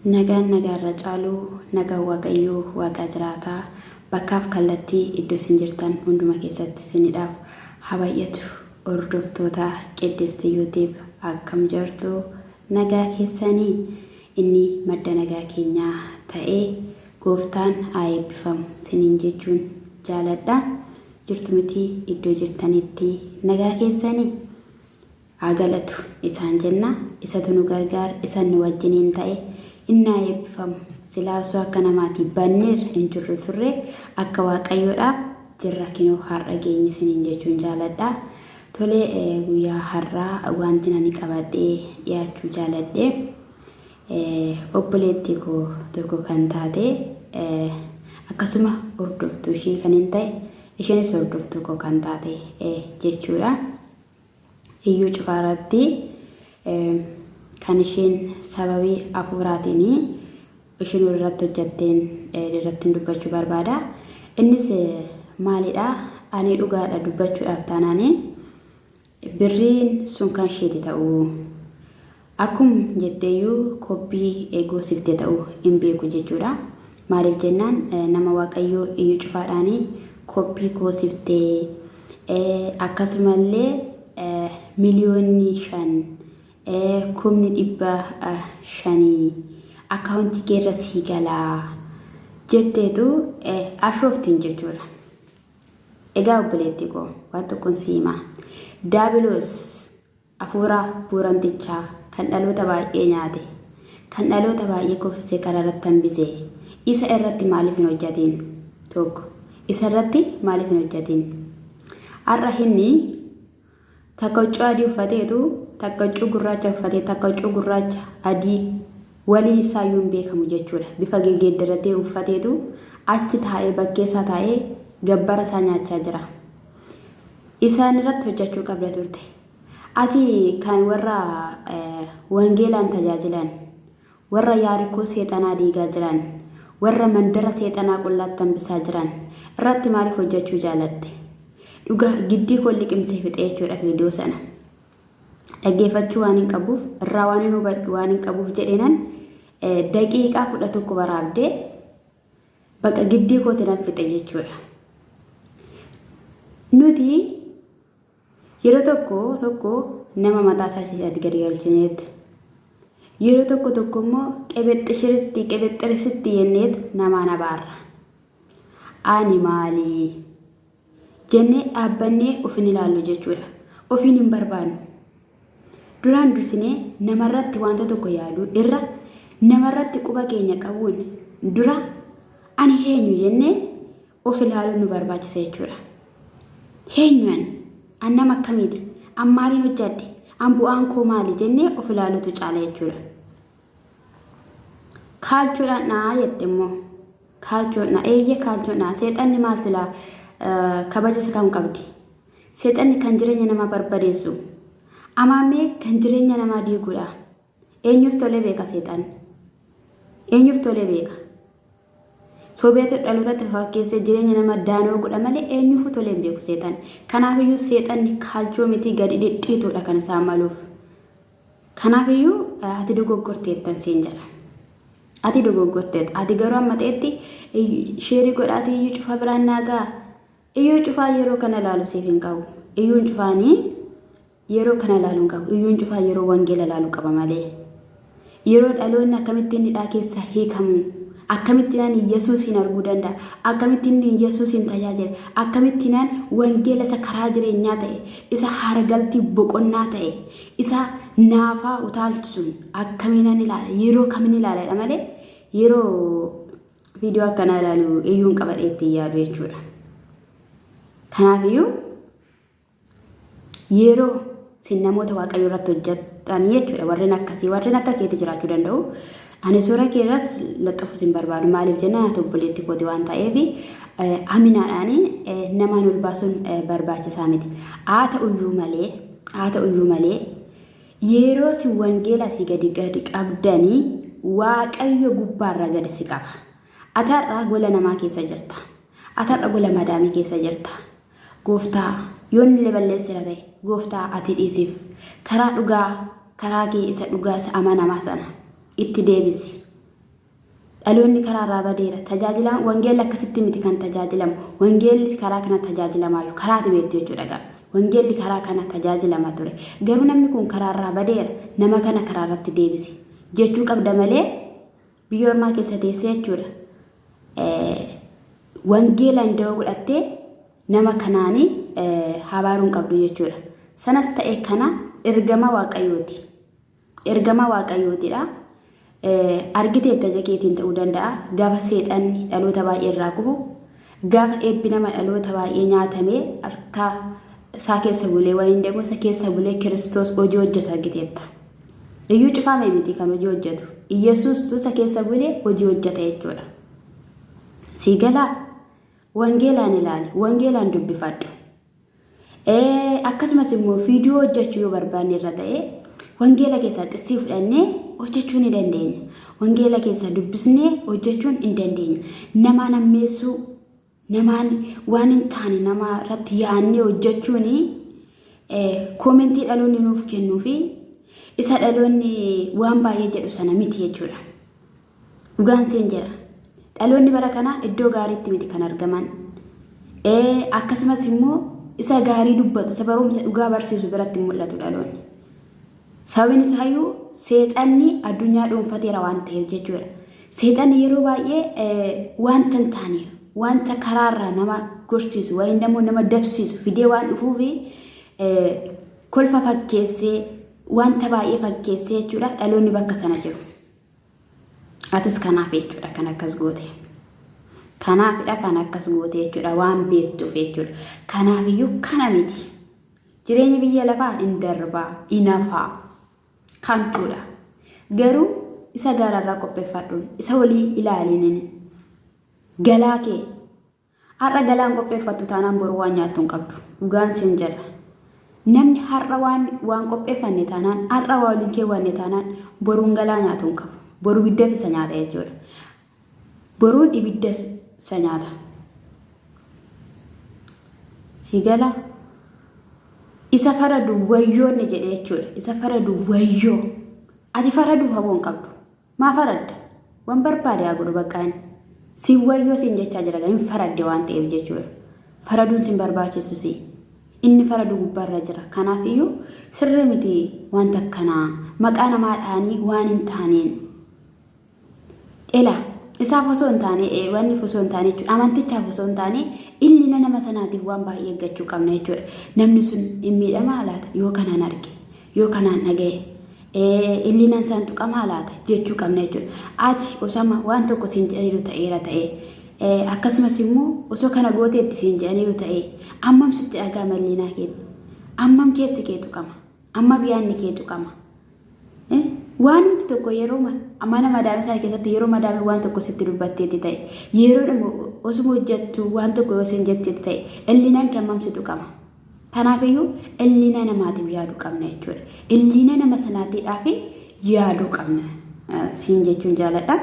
Nagaan nagaarra caaluu nagaa waaqayyoo waaqa jiraataa bakkaaf kallattii iddoo isin jirtan hunduma keessatti isiniidhaaf habayyatu hordoftoota qeddistii yuutiib akkam jirtu nagaa keessanii inni madda nagaa keenyaa ta'ee gooftaan haa eebbifamu isiniin jechuun jaaladha. Jirtu miti iddoo jirtanitti nagaa keessanii haa galatu isaan jenna. Isatu nu gargaara, isa nu wajjiniin ta'e inna eebbifamu. Silaa osoo akka namaatti banneer hin jirru turre akka waaqayyoodhaaf jirra kinoo har'a geenye isiniin jechuun jaaladha. Tolee guyyaa har'aa wanti ani qabadhee dhiyaachuu jaaladhe obboleettii koo tokko kan taate akkasuma hordoftuu ishee kan hin ta'e isheenis hordoftuu koo kan taate jechuudha. Iyyuu Cufaaratti kan isheen sababii hafuuraatiin isheen irratti hojjetteen irratti dubbachuu barbaada. Innis maalidha? Ani dhugaadha dubbachuudhaaf taanaani birriin sun kan isheeti ta'uu akkum jetteeyyuu koppii eegosiftee ta'uu hin beeku jechuudha. Maaliif jennaan nama waaqayyoo Iyyuu Cufaadhaanii koppii koosiftee akkasumallee miliyoonni 5 kumni 500 akkaawuntii keerra sii galaa jetteetu ashooftiin jechuudha. Egaa obboleettii koo waan tokkoon sii himaa. Daabiloos hafuura buuramtichaa kan dhaloota baay'ee nyaate, kan dhaloota baay'ee koffisee karaa irratti hambisee isa irratti maaliif hin hojjetiin? Tokko isa irratti maaliif hin hojjetiin? Har'a inni takka huccuu adii uffateetu takka huccuu gurraacha uffatee takka huccuu gurraacha adii waliin isaayyuu hin beekamu jechuudha. Bifa geeddaratee uffateetu achi taa'ee bakkeessaa taa'ee gabbara isaa nyaachaa jira. Isaan irratti hojjechuu qabda turte. Ati kan warra wangeelaan tajaajilan, warra yaarikoo seexanaa diigaa jiran, warra mandara seexanaa qullaatti hambisaa jiran irratti maaliif hojjechuu jaalatte? Dhugaa giddii koo liqimsee fixee jechuudha viidiyoo sana. Dhaggeeffachuu waan hin qabuuf, irraa waan hin hubadhu waan hin qabuuf jedheenan daqiiqaa 11 waraabdee bakka giddii kootti nan fixe jechuudha. Nuti yeroo tokko nama mataa isaa gadi galchineetu yeroo tokko immoo qebexxirisitti yenneetu namaan abaarra. Ani maalii jennee dhaabbannee ofiin ilaallu jechuudha. Ofiin hin barbaannu. Duraan dursinee namarratti wanta tokko yaaduu irra namarratti quba keenya qabuun dura ani eenyu jennee of ilaaluun nu barbaachisa jechuudha. Eenyuun an nama akkamiiti? An maaliin hojjadhe? An bu'aan koo maali jennee of ilaaluutu caala jechuudha. Kaalchoodhaan naa jette immoo kaalchoodhaan eeyyee kaalchoodhaan seexanni maal silaa kabaja isa kam qabdi? Seexanni kan jireenya namaa barbadeessu amaamee kan jireenya namaa diiguudha. Eenyuuf tolee beeka seexanni? Eenyuuf tolee beeka? Sobeetu dhalootatti fakkeessee jireenya nama daanoo godha malee eenyuuf tolee hin beeku seexanni. Kanaafiyyuu seexanni kaalchoo miti gadi dhidhiituudha kan isaan maluuf. Kanaafiyyuu ati dogoggorteettan siin jedha. Ati dogoggorteet. Ati garuu amma ta'etti sheerii godhaati Iyyuu Cufaa biraan naagaa. Iyyuu Cufaa yeroo kana ilaalu siif hin qabu. Iyyuun Cufaanii yeroo kana ilaalu hin qabu. Iyyuun Cufaa yeroo wangeela ilaalu qaba malee. Yeroo dhaloonni akkamittiin hidhaa keessa hiikamu, akkamittiin Yesuusin arguu danda'a, akkamittiin Yesuusin tajaajila, akkamittiin wangeela isa karaa jireenyaa ta'e, isa haara galtii boqonnaa ta'e, isa naafaa utaalchisuun akkamiin ilaala, yeroo kamiin ilaaladha malee yeroo viidiyoo akkanaa ilaalu iyyuun qabadhee itti yaadu jechuudha. Kanaafiyyuu yeroo sin namoota waaqayyoo irratti hojjetan jechuudha. Warreen akkasii warreen akka keetti jiraachuu danda'u. Ani suura keerras laxxafu sin barbaadu. Maaliif jennaan ati obboleettii kooti waan ta'eef aminaadhaan namaan ol baasuun barbaachisaa miti. Haa ta'uyyuu malee yeroo si wangeela si gadi qabdanii waaqayyo gubbaarra gadi si qaba. Ati har'a gola namaa keessa jirta. Ati har'a gola madaamii keessa jirta. Gooftaa yoon illee balleessira ta'e gooftaa ati dhiisiif karaa dhugaa karaa kee isa dhugaa isa amanamaa sana itti deebisi dhaloonni karaarraa badeera tajaajila wangeelli akkasitti miti kan tajaajilamu wangeelli karaa kana tajaajilamaayu karaati beektu jechuudha wangeelli karaa kana tajaajilama ture garuu namni kun karaarraa badeera nama kana karaarratti deebisi jechuu qabda malee biyya ormaa keessa teessee jechuudha wangeelaan da'oo godhattee nama kanaanii habaaruun qabdu jechuudha sanas ta'e kana ergama waaqayyootidha argitee tajakeetiin ta'uu danda'a gaafa seexanni dhaloota baay'ee irraa kufu gaafa eebbi nama dhaloota baay'ee nyaatamee harka isaa keessa bulee wayin deemu isa keessa bulee Kiristoos hojii hojjetu argiteetta iyyuu cufaame miti kan hojii hojjetu Iyesuus tusa keessa bulee hojii hojjeta jechuudha siigalaa wangeelaan ilaali wangeelaan dubbifadhu akkasumas immoo viidiyoo hojjechuu yoo barbaanne irra ta'e wangeela keessaa xissii fudhannee hojjechuu ni dandeenya wangeela keessaa dubbisnee hojjechuun hin dandeenya nama nammeessuu namaan waan hin taane nama irratti yaannee hojjechuun koomentii dhaloonni nuuf kennuu fi isa dhaloonni waan baay'ee jedhu sana miti jechuudha dhugaan seen jira dhaloonni bara kana iddoo gaariitti miti kan argaman akkasumas immoo isa gaarii dubbatu isa barumsa dhugaa barsiisu biratti mul'atu dhaloonni sababni isaayyuu seexanni addunyaa dhuunfateera waan ta'eef jechuudha seexanni yeroo baay'ee wanta hin taane wanta karaarraa nama gorsiisu wayin immoo nama dabsiisu fidee waan dhufuufi kolfa fakkeessee wanta baay'ee fakkeessee jechuudha dhaloonni bakka sana jiru atis kanaaf jechuudha kan akkas goote kanaafidha kan akkas goote jechuudha waan beektuuf jechuudha kanaafiyyuu kana miti jireenyi biyya lafaa hin darbaa inafaa kantuudha garuu isa gaararraa qopheeffadhuun isa walii ilaalinin galaa kee har'a galaan qopheeffattu taanaan boru waan nyaattu hin qabdu dhugaan siin jedha namni har'a waan qopheeffanne taanaan har'a waa waliin keewwanne taanaan boruun galaa nyaatu hin qabu boru biddas isa nyaata jechuudha boruun ibiddas isa nyaata si gala isa faradu wayyoonni jedhe jechuudha isa faradu wayyoo ati faraduuf haboon qabdu maa faradda waan barbaade haa godhu baqqaan si wayyoo siin jechaa jira hin faradde waan ta'eef jechuudha faraduun siin barbaachisu si inni faradu gubbaarra jira kanaaf iyyuu sirrii miti wanta akkanaa maqaa namaadhaanii waan hin taaneen isaaf osoo hin taane wanni osoo hin taane jechuudha amantichaaf osoo hin taane illina nama sanaatiif waan baay'ee eeggachuu qabna jechuudha namni sun hin miidhamaa laata yoo kanaan arge yoo kanaan dhaga'e illina isaan tuqamaa laata jechuu qabna jechuudha ati osama waan tokko siin jedhaniiru ta'eera ta'e akkasumas immoo osoo kana gooteetti siin jedhaniiru ta'e ammam sitti dhagaa mallinaa keetti ammam keessi kee tuqama amma biyyaanni kee tuqama waan nuti tokko yeroo mana madaame sana keessatti yeroo madaame waan tokko sitti dubbatteetti ta'e yeroo immoo osuma hojjettu waan tokko yoo sin jetteetti ta'e illinaan kee ammam si tuqama kanaafiyyuu illina namaatiif yaaduu qabna jechuudha illina nama sanaatiidhaaf yaaduu qabna siin jechuun jaaladha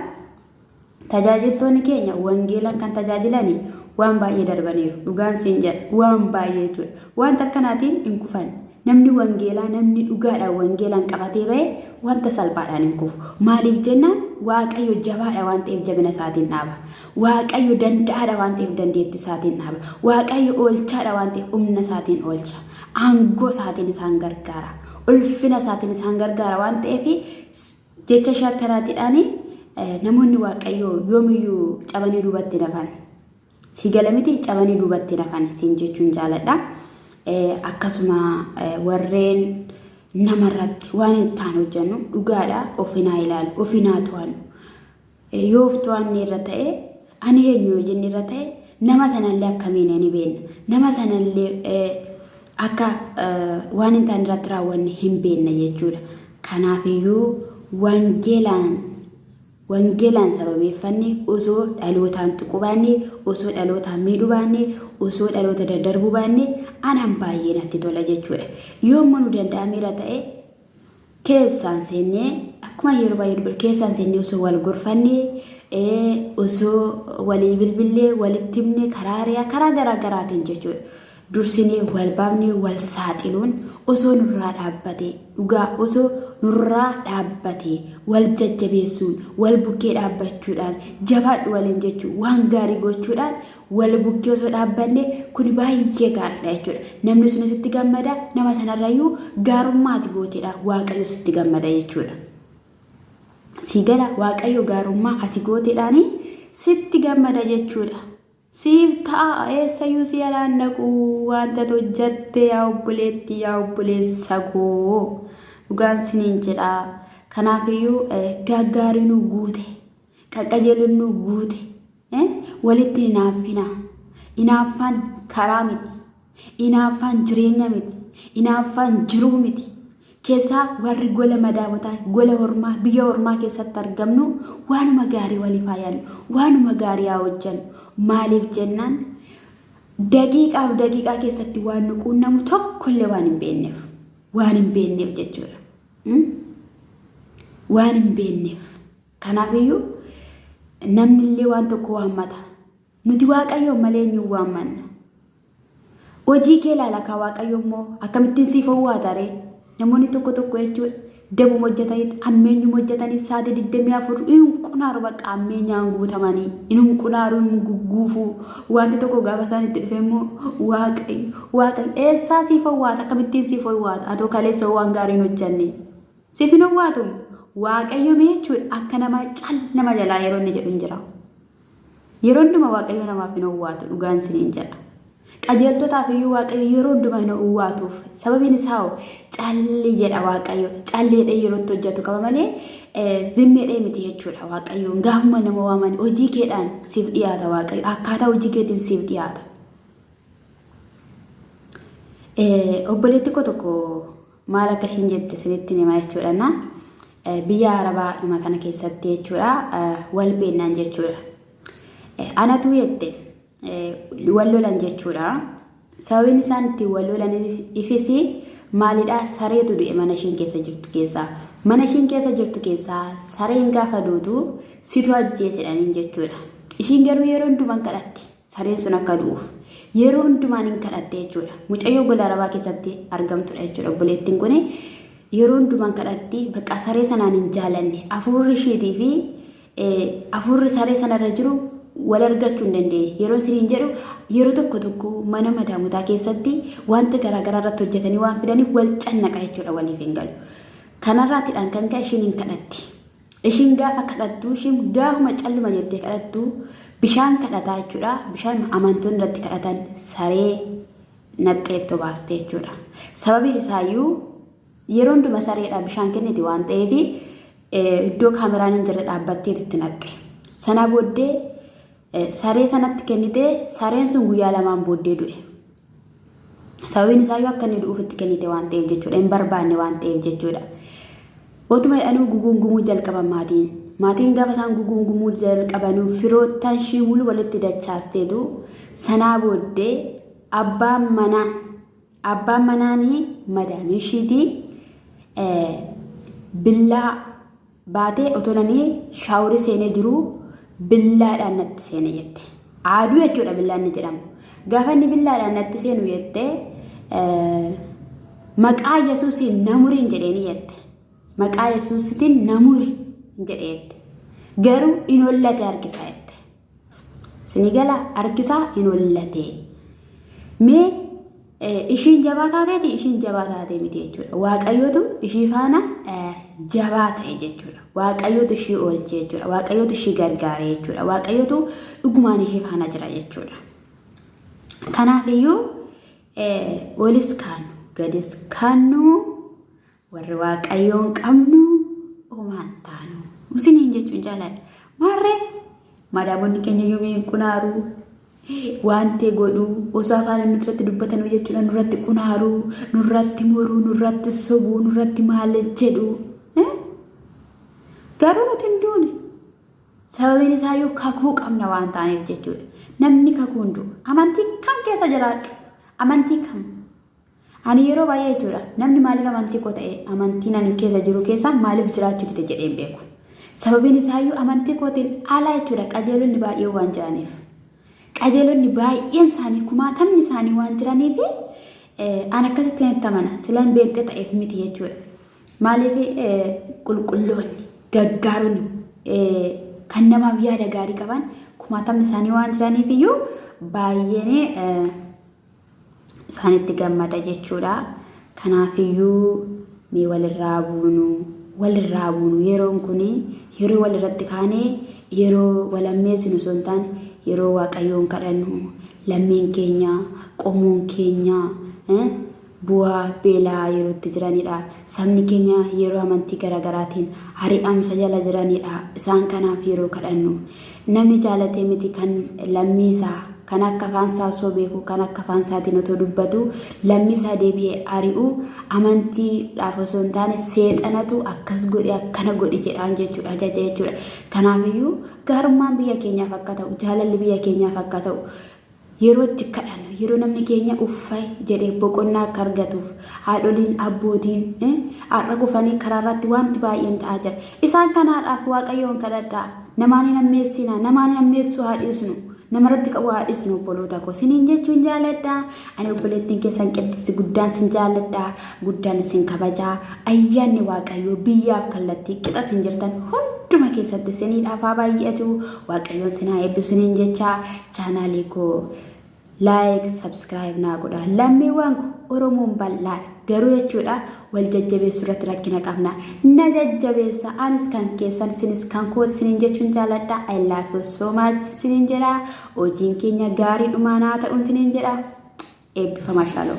tajaajiltoonni keenya wangeelaan kan tajaajilani waan baay'ee darbaniiru dhugaan siin jedha waan baay'ee jechuudha wanta akkanaatiin hin kufan namni wangeelaa namni dhugaadhaan wangeelaan qabatee ba'e wanta salphaadhaan hin kufu maaliif jennaan waaqayyo jabaadha waan ta'eef jabina isaatiin dhaaba waaqayyo danda'aadha waan ta'eef dandeettii isaatiin dhaaba waaqayyo oolchaadha waan ta'eef humna isaatiin oolcha aangoo isaatiin isaan gargaara ulfina isaatiin isaan gargaara waan ta'eef jecha shakkaraatiidhaan namoonni waaqayyo yoomiyyuu cabanii duubatti nafan si galamiti cabanii duubatti nafan siin jechuun jaaladha akkasuma warreen namarratti waan hin taane hojjennu dhugaadha ofinaa ilaalu ofinaa to'annu yoo of to'anne irra ta'e ani eenyu yoo jenne irra ta'e nama sanallee akkamiin ni beekna nama sanallee akka waan hin taane irratti raawwanne hin beekna jechuudha kanaafiyyuu wangeelaan sababeeffanne osoo dhalootaan tuquu baanne osoo dhalootaan miidhuu baanne osoo dhaloota daddarbuu baanne anaan baay'ee natti tola jechuudha yoo nu danda'ameera ta'e keessaan seennee akkuma yeroo baay'ee keessaan seennee osoo wal gorfannee osoo walii bilbillee walitti himne karaa garaa garaatiin jechuudha dursinee wal baafnee wal saaxiluun osoo nurraa dhaabbate dhugaa osoo nurraa dhaabbate wal jajjabeessuun wal bukkee dhaabbachuudhaan jabaadhu waliin jechuun waan gaarii gochuudhaan wal bukkee osoo dhaabbanne kun baay'ee gaariidha jechuudha. Namni sun sitti gammada, nama sanarrayyuu gaarummaati gooteedha Waaqayyo sitti gammada jechuudha. Sigala Waaqayyo gaarummaa ati gooteedhaani sitti gammada jechuudha. Siif ta'a eessayyuu si alaan dhaqu wanta hojjatte yaa obboleetti yaa obboleessa koo dhugaan siniin jedha. Kanaafiyyuu gaggaarii nu guute qaqqajeelun nu guute walitti hinaaffina. Inaaffaan karaa miti, inaaffaan jireenya miti, inaaffaan jiruu miti. Keessaa warri gola madaamotaa gola hormaa biyya hormaa keessatti argamnu waanuma gaarii waliif haa yaadnu, waanuma gaarii haa hojjennu. Maaliif jennaan daqiiqaaf daqiiqaa keessatti waan nu quunnamu tokkollee waan hin beekneef jechuudha. Waan hin beekneef. Kanaafiyyuu namni illee waan tokko waammata. Nuti Waaqayyo malee eenyuun waammanna? Hojii kee ilaala ka Waaqayyo immoo akkamittiin siif owwaatare? Namoonni tokko jechuudha dabuma hojjetanii ammeenyuma hojjetanii sa'aatii 24 inqunaaru bakka ammeenyaan guutamanii inqunaaru gugguufuu wanti tokko gaafa isaan itti dhufe immoo Waaqayyo eessaa siif owwaata? Akkamittiin siif owwaata? Atoo kaleessa waan gaariin hojjenne siif hin owwaatu. Waaqayyo jechuudha akka nama nama jalaa yeroo inni jedhu hin jira. Yeroo hundumaa Waaqayyo namaaf hin owwaatu dhugaan siniin jedha. Qajeeltotaaf iyyuu Waaqayyo yeroo hundumaa hin owwaatuuf sababiin isaa calli jedha Waaqayyo calleedha yeroo hojjetu qaba malee zimmeedha miti jechuudha. Waaqayyo gaafuma nama waaman hojii keedhaan siif dhiyaata Waaqayyo akkaataa hojii keetiin siif dhiyaata. Obboleetti koo tokko maal akka ishiin jette sinitti himaa jechuudha. Biyya Arabaa dhuma kana keessatti jechuudha wal beennaan jechuudha. Anatu jette wal lolan jechuudha. Sababiin isaan itti wal lolan ifisi maalidha? Sareetu du'e mana ishiin keessa jirtu keessaa. Mana ishiin keessa jirtu keessaa sareen gaafa duutu situ ajjeesedhaniin jechuudha. Ishiin garuu yeroo hundumaan kadhatti sareen sun akka du'uuf yeroo hundumaan hin kadhatte jechuudha. Mucayyoo gola Arabaa keessatti argamtudha jechuudha. Obboleettiin kun yeroo hundumaan kadhatti bakka saree sanaan hin jaalanne afurri ishiitii fi afurri saree sanarra jiru wal argachuu hin dandeenye. Yeroo siniin jedhu yeroo tokko mana madaamotaa keessatti wanta garaagaraa irratti hojjetanii waan fidaniif wal cannaqa jechuudha waliif hin galu. Kanarraatidhaan kan ka'e ishiin hin kadhatti. Ishiin gaafa kadhattu ishiin gaafuma calluma jettee kadhattu bishaan kadhataa jechuudha. Bishaan amantoonni irratti kadhatan saree naxxeettoo baaste jechuudha. Sababiin isaayyuu yeroo hundumaa sareedha bishaan kenniti waan ta'eef iddoo kaameraan hin jirre dhaabbattee itti naqxe. Sana booddee saree sanatti kennite sareen sun guyyaa lamaan booddee du'e. Sababiin isaayyuu akka inni du'uuf itti kennite waan ta'eef jechuudha. Hin barbaanne waan ta'eef jechuudha. Otuma jedhanii guguungumuu jalqaban maatiin. Maatiin gaafa isaan guguungumuu jalqabanuu firoottan shiimulu walitti dachaasteetu sanaa booddee abbaan manaanii madaamii ishiitii billaa baatee otolanii shaawurii seenee jiru billaadhaan natti seene jette. Aaduu jechuudha billaan ni jedhamu. Gaafa inni billaadhaan natti seenu jette maqaa Yesuusiin namuriin jedheeni jette. Maqaa Yesuusitiin namuri jedhee jette. Garuu in hollate harkisaa jette. Sinigala harkisaa in hollate. Mee ishiin jabaa taateeti ishiin jabaa taatee miti jechuudha. Waaqayyootu ishii faana jabaa ta'e jechuudha. Waaqayyootu ishii oolche jechuudha. Waaqayyootu ishii gargaare jechuudha. Waaqayyootu dhugumaan ishii faana jira jechuudha. Kanaafiyyuu olis kaanu gadis kaanu warri Waaqayyoon qabnu uumaan taanu. Musiniin jechuun jaaladha. Maarree madaamonni keenya yoomii hin qunaaru. Wante godhu osoo afaan nurratti dubbatan jechuudha nurratti qunaaru nurratti moruu nurratti sobuu nurratti maal jedhu garuu nuti hin duune sababiin isaayyuu kakuu qabna waan taaneef jechuudha. Namni kakuu hin du'u amantii kam keessa jiraadhu amantii kam ani yeroo baay'ee jechuudha namni maaliif amantii koo ta'e amantiin ani keessa jiru keessa maaliif jiraachuu dide jedhee hin beeku. Sababiin isaayyuu amantii kootiin ala jechuudha qajeelonni baay'ee waan jiraniif. qajeelonni baay'een isaanii kumaatamni isaanii waan jiraniif an akkasitti natti amana silan beektee ta'eef miti jechuudha. Maaliif qulqulloonni gaggaaruun kan namaaf yaada gaarii qaban kumaatamni isaanii waan jiraniif iyyuu baay'een isaanitti gammada jechuudha. Kanaafiyyuu mee walirraa buunu yeroon kun yeroo walirratti kaanee yeroo walammeessinu osoo hin taane yeroo waaqayyoon kadhannu lammiin keenya qomoon keenya bu'aa beelaa yerootti jiranidha. Sabni keenya yeroo amantii garaagaraatiin ari'amsa jala jiranidha. Isaan kanaaf yeroo kadhannu namni jaalatee miti kan lammiisaa kan akka faansaa osoo beeku kan akka faansaatiin otoo dubbatu lammiisaa deebi'ee ari'u amantiidhaaf osoo hin taane seexanatu akkas godhe akkana godhi jedhaan jechuudha ajaja jechuudha. Kanaafiyyuu gaarummaan biyya keenyaaf akka ta'u jaalalli biyya keenyaaf akka ta'u yeroo itti kadhannu yeroo namni keenya uffay jedhee boqonnaa akka argatuuf haadholiin abbootiin har'a gufanii karaarratti wanti baay'een ta'aa jira. Isaan kanaadhaaf waaqayyoon kadhadhaa. Namaan hin ammeessina namaan hin ammeessu haadhisnu namarratti qabu haadhisnu obboloota koo siniin jechuun jaaladha. Ani obboleettiin keessan qixxisi guddaan sin jaaladha guddaan sin kabajaa. Ayyaanni waaqayyoo biyyaaf kallattii qixa sin jirtan hunduma keessatti siniidhaaf haa baay'atu. Waaqayyoon sin haa eebbisu siniin jecha chaanaalii koo like subscribe naa godha. Lammiiwwan Oromoon bal'aadha garuu jechuudha wal jajjabeessuu irratti rakkina qabna. Na jajjabeessa anis kan keessan sinis kan kooti siniin jechuun jaaladha. I love you so much siniin jedha. Hojiin keenya gaarii dhumaa naa ta'uun siniin jedha. Eebbifamaa shaaloo.